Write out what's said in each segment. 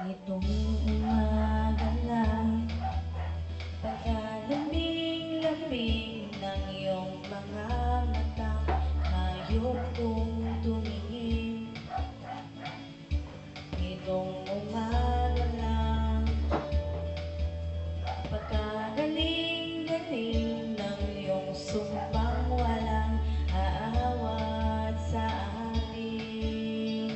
Nitong umaga lang, pagkalambing-lambing ng iyong mga mata, hayop kong tumingin. Nitong umaga lang, pagkagaling-galing ng iyong sumpang walang aawat sa akin.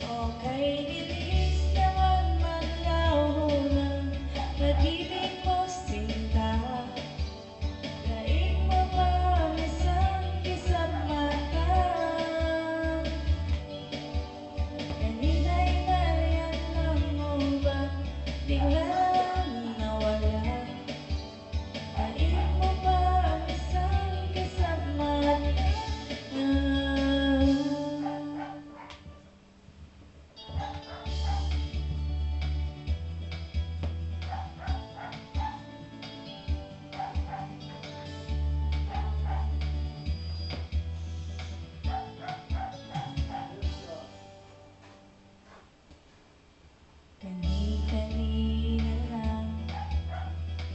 Okay, bilis naman maglaho ng pag-ibig mo, sinta. Daig mo pa ang isang kisap mata. Kanina'y nayan ng ubat, biglang nawala. Daig mo pa ang isang kisap mata. Kani-kanina lang,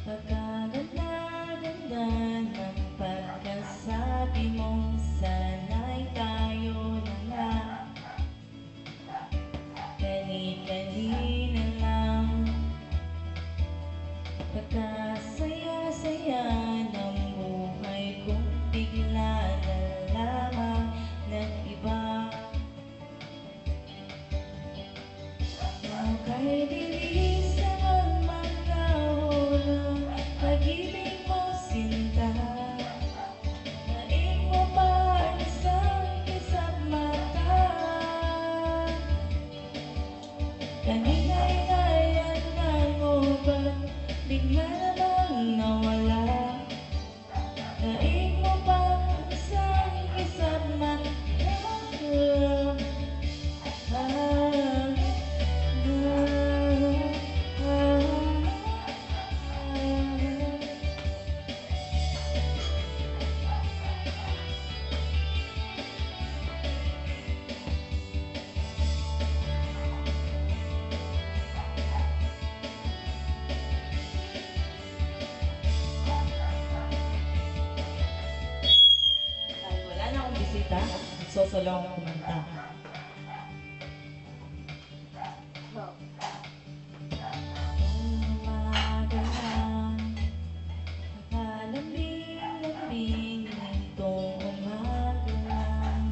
pagkaganda-ganda ng pagkasabi mo, sana'y tayo na nga. Kani-kanina lang, pagkasaya-saya ng buhay kong bigla na lamang nag-iba. Okay, bilis naman maglaho ng pag-ibig mo, sinta. Daig mo pa ang isang kisap mata. Kanina'y nayan ng ubat, bigla namang nawala. Daig mo pa ang isang kisap mata. Wala na akong bisita, sosolo akong kumanta. Umaga lang, pagkalambing-lambing nitong umaga lang,